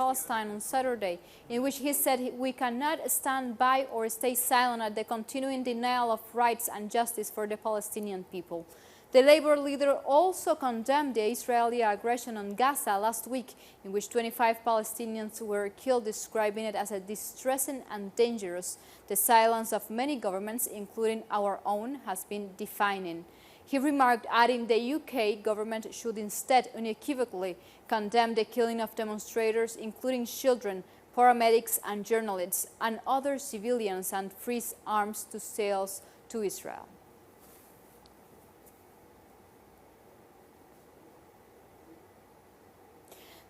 Palestine on Saturday, in which he said we cannot stand by or stay silent at the continuing denial of rights and justice for the Palestinian people. The labor leader also condemned the Israeli aggression on Gaza last week, in which 25 Palestinians were killed, describing it as a distressing and dangerous. The silence of many governments, including our own, has been deafening. He remarked, adding the UK government should instead unequivocally condemn the killing of demonstrators, including children, paramedics and journalists, and other civilians, and freeze arms to sales to Israel.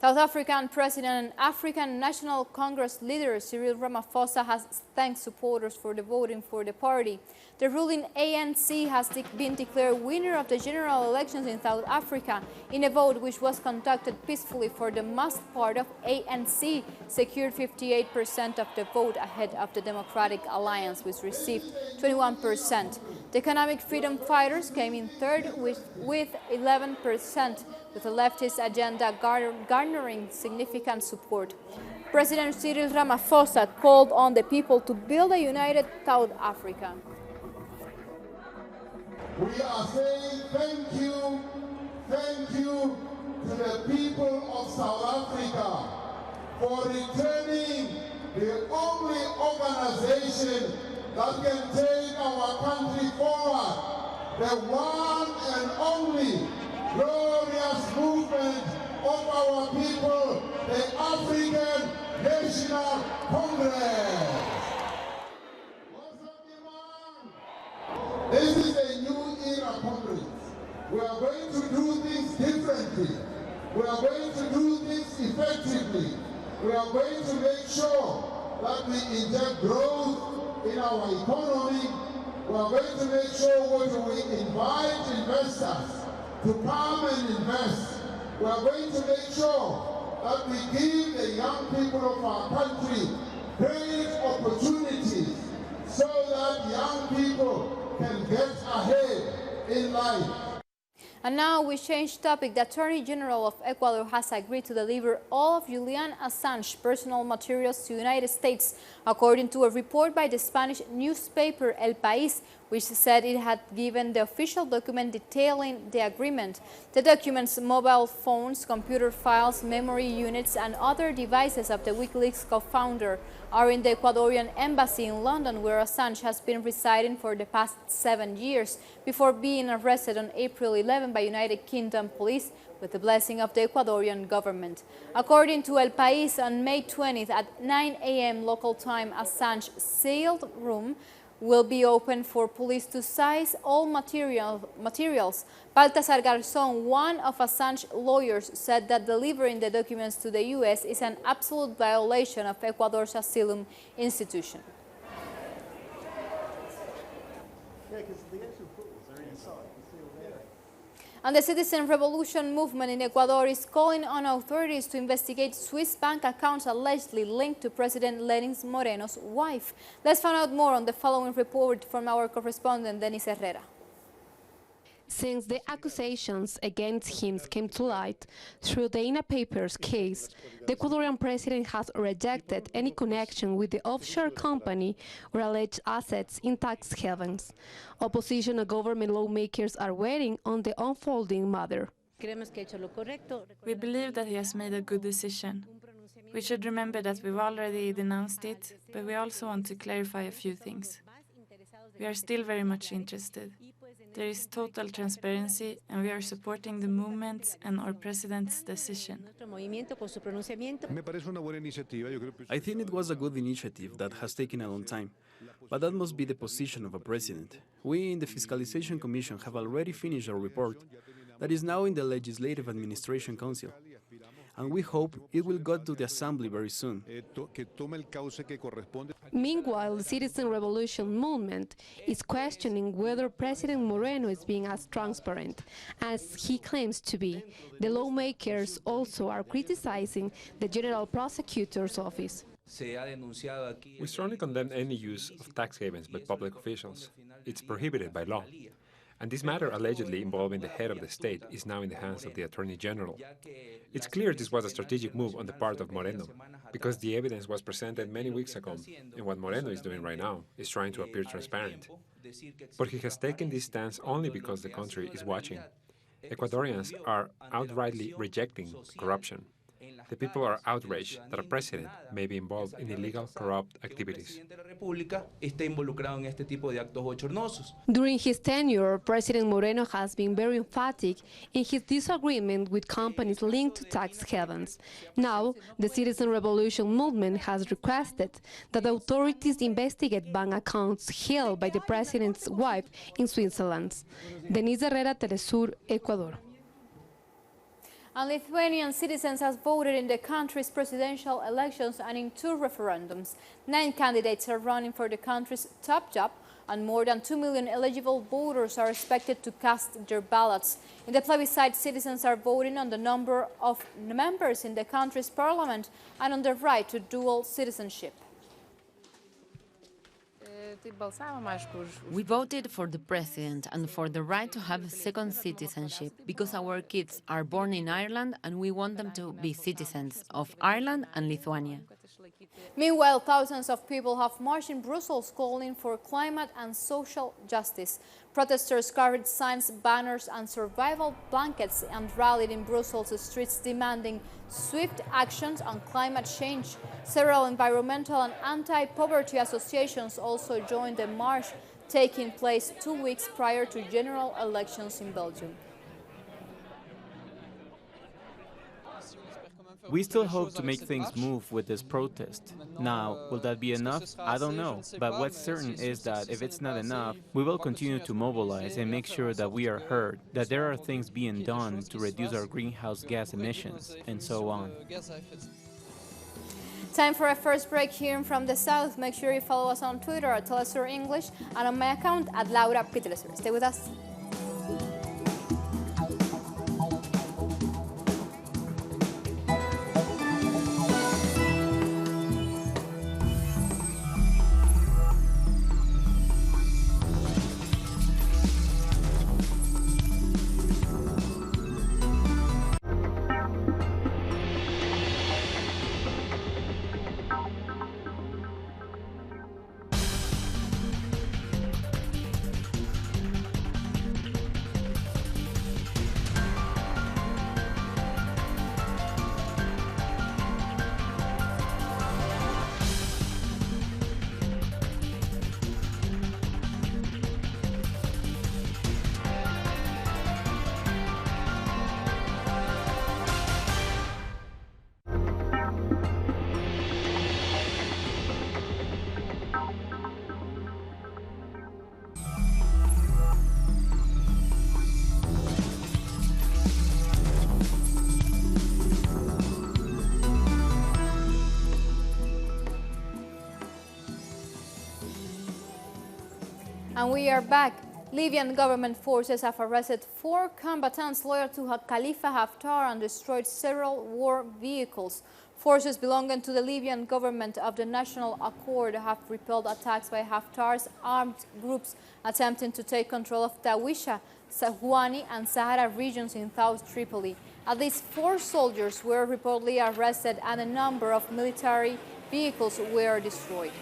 South African President and African National Congress leader Cyril Ramaphosa has thanked supporters for the voting for the party. The ruling ANC has been declared winner of the general elections in South Africa in a vote which was conducted peacefully, for the most part of ANC secured 58% of the vote ahead of the Democratic Alliance, which received 21%. The Economic Freedom Fighters came in third with 11%, with a leftist agenda garnering significant support. President Cyril Ramaphosa called on the people to build a united South Africa. We are saying thank you to the people of South Africa for returning the only organization that can take our country forward, the one and only glorious movement of our people, the African National Congress. This is a new era, Congress. We are going to do things differently. We are going to do things effectively. We are going to make sure that we inject growth in our economy. We are going to make sure that we invite investors to come and invest. We are going to make sure that we give the young people of our country great opportunities so that young people can get ahead in life. And now we change topic. The Attorney General of Ecuador has agreed to deliver all of Julian Assange's personal materials to the United States, according to a report by the Spanish newspaper El País, which said it had given the official document detailing the agreement. The documents, mobile phones, computer files, memory units, and other devices of the WikiLeaks co-founder are in the Ecuadorian embassy in London, where Assange has been residing for the past 7 years, before being arrested on April 11 by United Kingdom police with the blessing of the Ecuadorian government. According to El País, on May 20th at 9 a.m. local time, Assange's sealed room will be open for police to seize all materials. Baltasar Garzón, one of Assange's lawyers, said that delivering the documents to the U.S. is an absolute violation of Ecuador's asylum institution. And the Citizen Revolution movement in Ecuador is calling on authorities to investigate Swiss bank accounts allegedly linked to President Lenin Moreno's wife. Let's find out more on the following report from our correspondent, Denis Herrera. Since the accusations against him came to light through the INA Papers case, the Ecuadorian president has rejected any connection with the offshore company or alleged assets in tax havens. Opposition and government lawmakers are waiting on the unfolding matter. We believe that he has made a good decision. We should remember that we've already denounced it, but we also want to clarify a few things. We are still very much interested. There is total transparency, and we are supporting the movements and our president's decision. I think it was a good initiative that has taken a long time, but that must be the position of a president. We in the Fiscalization Commission have already finished our report that is now in the Legislative Administration Council, and we hope it will go to the Assembly very soon. Meanwhile, the Citizen Revolution movement is questioning whether President Moreno is being as transparent as he claims to be. The lawmakers also are criticizing the General Prosecutor's Office. We strongly condemn any use of tax havens by public officials. It's prohibited by law. And this matter allegedly involving the head of the state is now in the hands of the Attorney General. It's clear this was a strategic move on the part of Moreno, because the evidence was presented many weeks ago, and what Moreno is doing right now is trying to appear transparent. But he has taken this stance only because the country is watching. Ecuadorians are outrightly rejecting corruption. The people are outraged that a president may be involved in illegal, corrupt activities. During his tenure, President Moreno has been very emphatic in his disagreement with companies linked to tax havens. Now, the Citizen Revolution movement has requested that the authorities investigate bank accounts held by the president's wife in Switzerland. Denise Herrera, Telesur, Ecuador. And Lithuanian citizens have voted in the country's presidential elections and in 2 referendums. 9 candidates are running for the country's top job, and more than 2 million eligible voters are expected to cast their ballots. In the plebiscite, citizens are voting on the number of members in the country's parliament and on the right to dual citizenship. We voted for the president and for the right to have a second citizenship because our kids are born in Ireland and we want them to be citizens of Ireland and Lithuania. Meanwhile, thousands of people have marched in Brussels calling for climate and social justice. Protesters carried signs, banners and survival blankets and rallied in Brussels' streets demanding swift actions on climate change. Several environmental and anti-poverty associations also joined the march, taking place 2 weeks prior to general elections in Belgium. We still hope to make things move with this protest. Now, will that be enough? I don't know. But what's certain is that if it's not enough, we will continue to mobilize and make sure that we are heard, that there are things being done to reduce our greenhouse gas emissions, and so on. Time for a first break here from the South. Make sure you follow us on Twitter at Telesur English and on my account at Laura P. Telesur. Stay with us. And we are back. Libyan government forces have arrested 4 combatants loyal to Khalifa Haftar and destroyed several war vehicles. Forces belonging to the Libyan government of the National Accord have repelled attacks by Haftar's armed groups attempting to take control of Tawisha, Sahwani and Sahara regions in South Tripoli. At least 4 soldiers were reportedly arrested and a number of military vehicles were destroyed.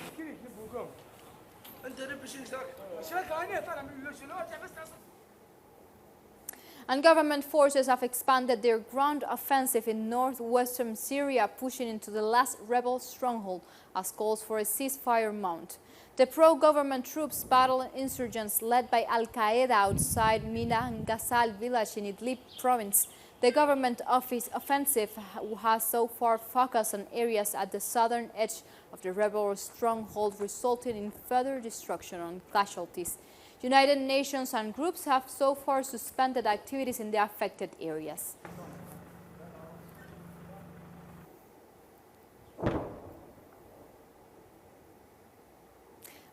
And government forces have expanded their ground offensive in northwestern Syria, pushing into the last rebel stronghold as calls for a ceasefire mount. The pro-government troops battle insurgents led by Al-Qaeda outside Mina Ghazal village in Idlib province. The government offensive has so far focused on areas at the southern edge of the rebel stronghold, resulting in further destruction and casualties. United Nations and groups have so far suspended activities in the affected areas.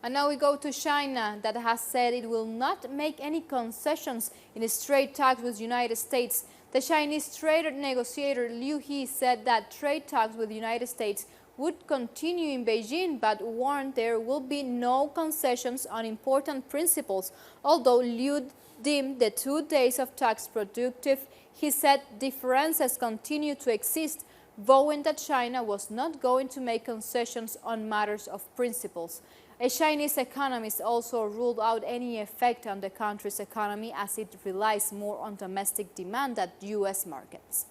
And now we go to China, that has said it will not make any concessions in its trade talks with the United States. The Chinese trade negotiator Liu He said that trade talks with the United States would continue in Beijing, but warned there will be no concessions on important principles. Although Liu deemed the 2 days of talks productive, he said differences continue to exist, vowing that China was not going to make concessions on matters of principles. A Chinese economist also ruled out any effect on the country's economy as it relies more on domestic demand than U.S. markets.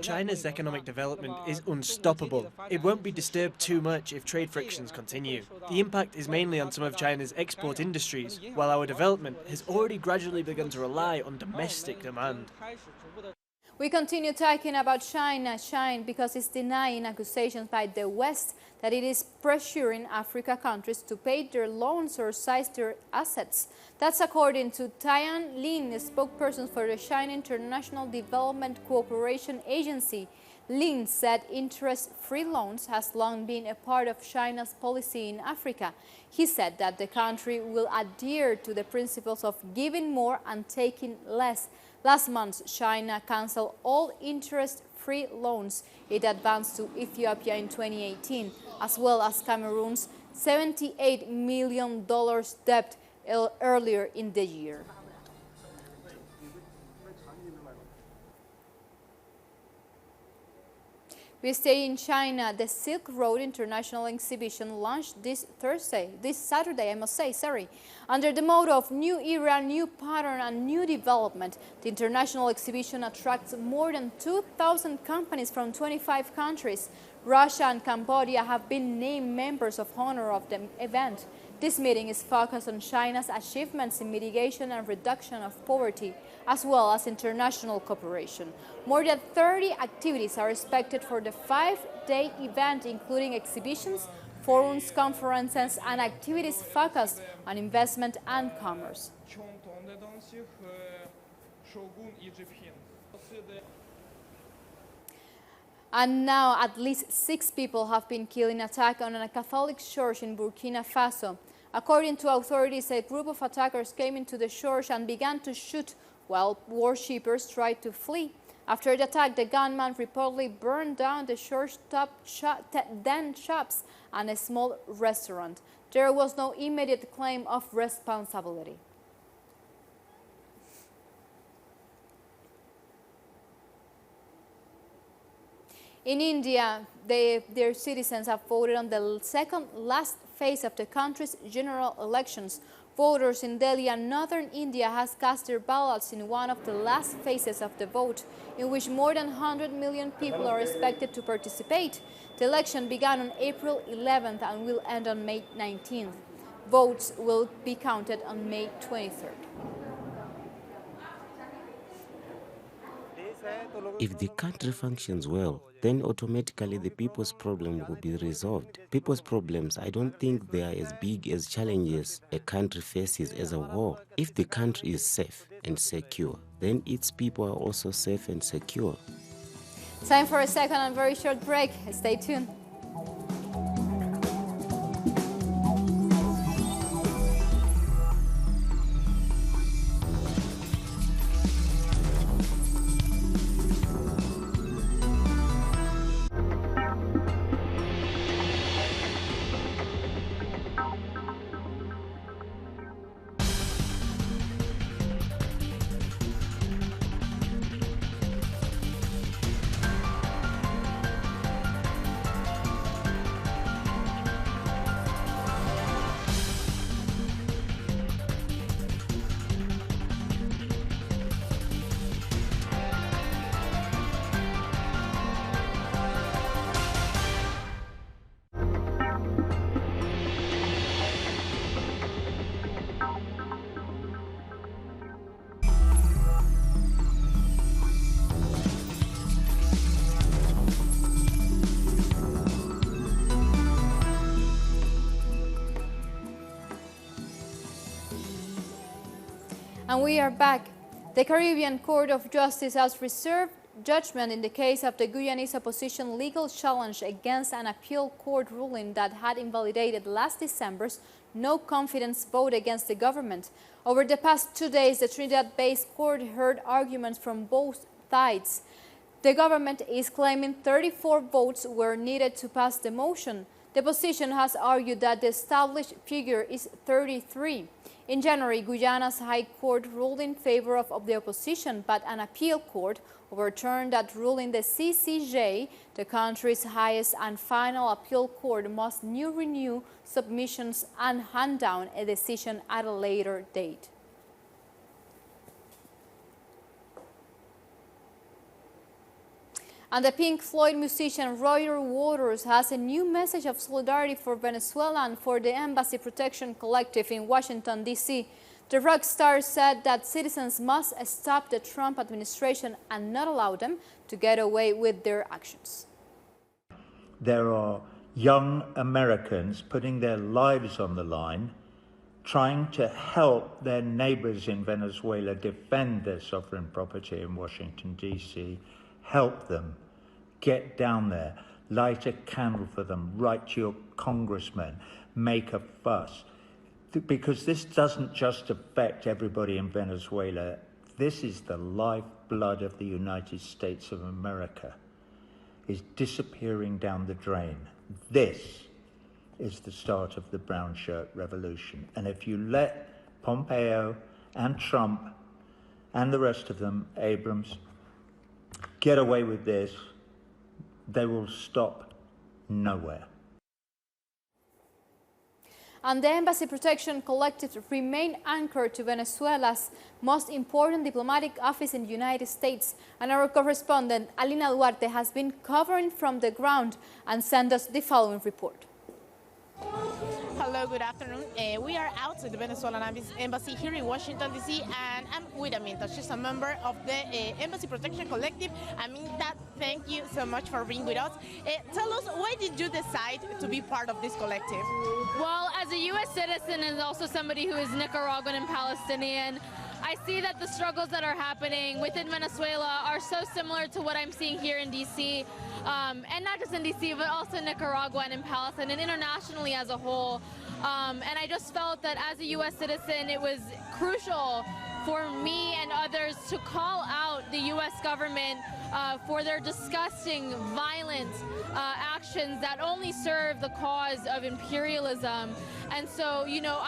China's economic development is unstoppable. It won't be disturbed too much if trade frictions continue. The impact is mainly on some of China's export industries, while our development has already gradually begun to rely on domestic demand. We continue talking about China because it's denying accusations by the West that it is pressuring Africa countries to pay their loans or seize their assets. That's according to Tian Lin, a spokesperson for the China International Development Cooperation Agency. Lin said interest-free loans has long been a part of China's policy in Africa. He said that the country will adhere to the principles of giving more and taking less. Last month, China canceled all interest-free loans it advanced to Ethiopia in 2018, as well as Cameroon's $78 million debt earlier in the year. We stay in China. The Silk Road International Exhibition launched this Saturday, under the motto of New Era, New Pattern and New Development. The international exhibition attracts more than 2,000 companies from 25 countries. Russia and Cambodia have been named members of honor of the event. This meeting is focused on China's achievements in mitigation and reduction of poverty, as well as international cooperation. More than 30 activities are expected for the 5-day event, including exhibitions, forums, conferences, and activities focused on investment and commerce. And now at least 6 people have been killed in an attack on a Catholic church in Burkina Faso. According to authorities, a group of attackers came into the church and began to shoot while worshippers tried to flee. After the attack, the gunman reportedly burned down the church's 10 shops and a small restaurant. There was no immediate claim of responsibility. In India, their citizens have voted on the second last phase of the country's general elections. Voters in Delhi and northern India has cast their ballots in one of the last phases of the vote, in which more than 100 million people are expected to participate. The election began on April 11th and will end on May 19th. Votes will be counted on May 23rd. If the country functions well, then automatically the people's problem will be resolved. People's problems, I don't think they are as big as challenges a country faces as a war. If the country is safe and secure, then its people are also safe and secure. Time for a second and very short break. Stay tuned. And we are back. The Caribbean Court of Justice has reserved judgment in the case of the Guyanese opposition legal challenge against an appeal court ruling that had invalidated last December's no confidence vote against the government. Over the past 2 days, the Trinidad-based court heard arguments from both sides. The government is claiming 34 votes were needed to pass the motion. The opposition has argued that the established figure is 33. In January, Guyana's High Court ruled in favor of the opposition, but an appeal court overturned that ruling. The CCJ, the country's highest and final appeal court, must renew submissions and hand down a decision at a later date. And the Pink Floyd musician Roger Waters has a new message of solidarity for Venezuela and for the Embassy Protection Collective in Washington, D.C. The rock star said that citizens must stop the Trump administration and not allow them to get away with their actions. There are young Americans putting their lives on the line, trying to help their neighbors in Venezuela defend their sovereign property in Washington, D.C. Help them. Get down there. Light a candle for them. Write to your congressman. Make a fuss. Because this doesn't just affect everybody in Venezuela. This is the lifeblood of the United States of America. Is disappearing down the drain. This is the start of the brown shirt revolution. And if you let Pompeo and Trump and the rest of them, Abrams, get away with this, they will stop nowhere. And the Embassy Protection Collective remain anchored to Venezuela's most important diplomatic office in the United States. And our correspondent, Alina Duarte, has been covering from the ground and sent us the following report. Hello, good afternoon. We are outside the Venezuelan embassy here in Washington, D.C., and I'm with Aminta. She's a member of the Embassy Protection Collective. Aminta, thank you so much for being with us. Tell us, why did you decide to be part of this collective? Well, as a U.S. citizen and also somebody who is Nicaraguan and Palestinian, I see that the struggles that are happening within Venezuela are so similar to what I'm seeing here in D.C., and not just in D.C., but also in Nicaragua and in Palestine and internationally as a whole. And I just felt that as a U.S. citizen, it was crucial for me and others to call out the U.S. government for their disgusting, violent actions that only serve the cause of imperialism. And so, you know,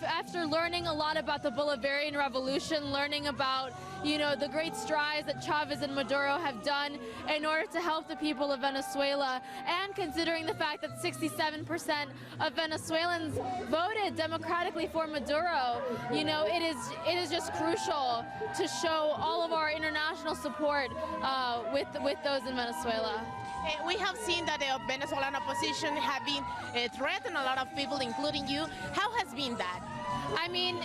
after learning a lot about the Bolivarian Revolution, learning about, you know, the great strides that Chavez and Maduro have done in order to help the people of Venezuela, and considering the fact that 67% of Venezuelans voted democratically for Maduro, you know, it is just crucial to show all of our international support with those in Venezuela. We have seen that the Venezuelan opposition have been threatening a lot of people, including you. How has been that? I mean,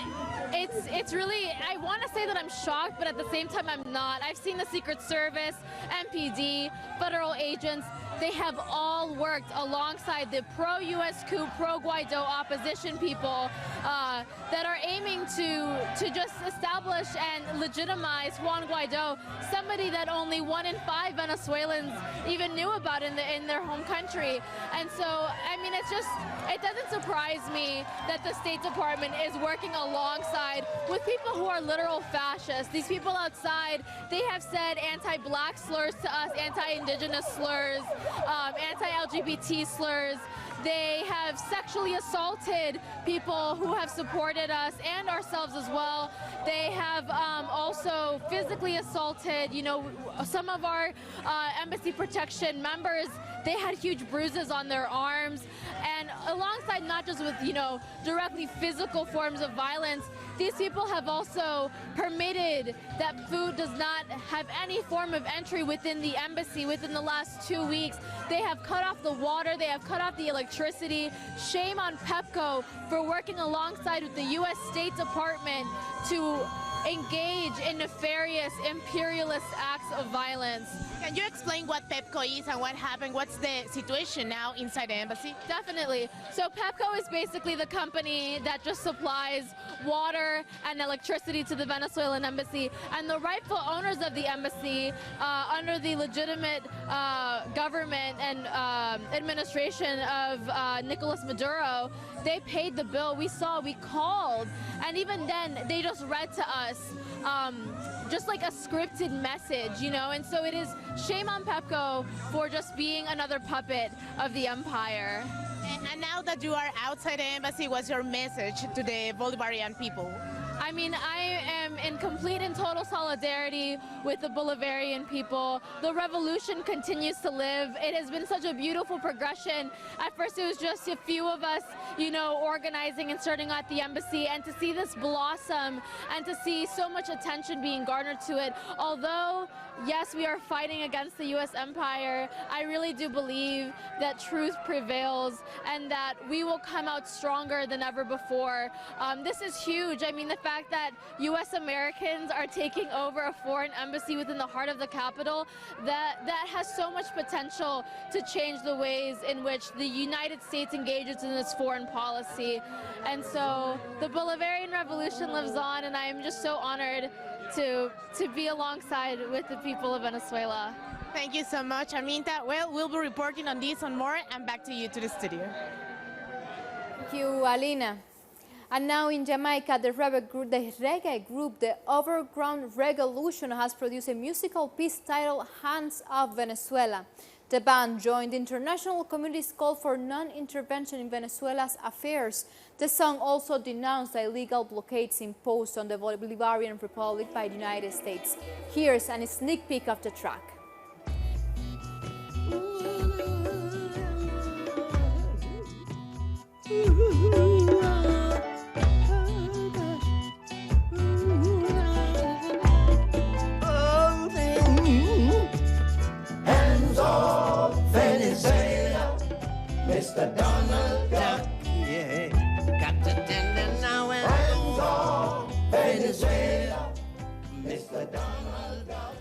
it's really, I want to say that I'm shocked, but at the same time I'm not. I've seen the Secret Service, MPD, federal agents. They have all worked alongside the pro-U.S. coup, pro-Guaido opposition people that are aiming to just establish and legitimize Juan Guaido, somebody that only 1 in 5 Venezuelans even knew about in their home country. And so, I mean, it doesn't surprise me that the State Department is working alongside with people who are literal fascists. These people outside, they have said anti-black slurs to us, anti-indigenous slurs, anti-LGBT slurs. They have sexually assaulted people who have supported us and ourselves as well. They have also physically assaulted, you know, some of our Embassy Protection members. They had huge bruises on their arms, and alongside not just with, you know, directly physical forms of violence, these people have also permitted that food does not have any form of entry within the embassy within the last 2 weeks. They have cut off the water, they have cut off the electricity. Shame on PEPCO for working alongside with the U.S. State Department to engage in nefarious imperialist acts of violence. Can you explain what PEPCO is and what happened? What's the situation now inside the embassy? Definitely. So PEPCO is basically the company that just supplies water and electricity to the Venezuelan embassy, and the rightful owners of the embassy, under the legitimate government and administration of Nicolas Maduro, they paid the bill. We called, and even then they just read to us just like a scripted message, you know. And so it is shame on PEPCO for just being another puppet of the empire. And now that you are outside the embassy, what's your message to the Bolivarian people? I mean, I am in complete and total solidarity with the Bolivarian people. The revolution continues to live. It has been such a beautiful progression. At first, it was just a few of us, you know, organizing and starting at the embassy, and to see this blossom and to see so much attention being garnered to it. Although, yes, we are fighting against the U.S. empire, I really do believe that truth prevails and that we will come out stronger than ever before. This is huge. I mean, the fact that U.S. Americans are taking over a foreign embassy within the heart of the capital, that has so much potential to change the ways in which the United States engages in its foreign policy. And so the Bolivarian Revolution lives on, and I am just so honored to be alongside with the people of Venezuela. Thank you so much, Arminta. Well, we'll be reporting on this and more, and back to you to the studio. Thank you, Alina. And now in Jamaica, the reggae group, the Overground Revolution, has produced a musical piece titled Hands Off Venezuela. The band joined the international community's call for non-intervention in Venezuela's affairs. The song also denounced the illegal blockades imposed on the Bolivarian Republic by the United States. Here's a sneak peek of the track. Hands off Venezuela, Mr. Donald Duck, yeah. Got to tend it now and hands off Venezuela, Mr. Donald Duck.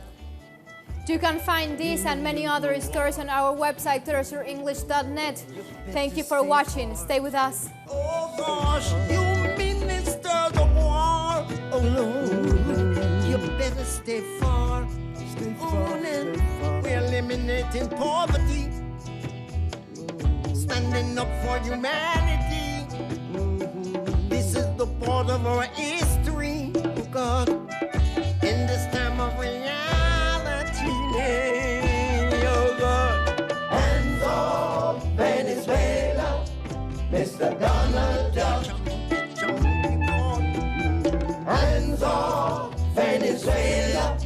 You can find this and many other stories on our website, TreasureEnglish.net. Thank you for watching. Stay with us. Oh gosh, you minister of war. Oh no, you better stay far. Stay far. We're eliminating poverty, standing up for humanity. This is the part of our history, oh God, in this time of reality. Oh God. Hands off Venezuela, Mr. Donald Duck. Hands off Venezuela,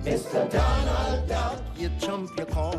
Mr. Donald Duck. You chump your call.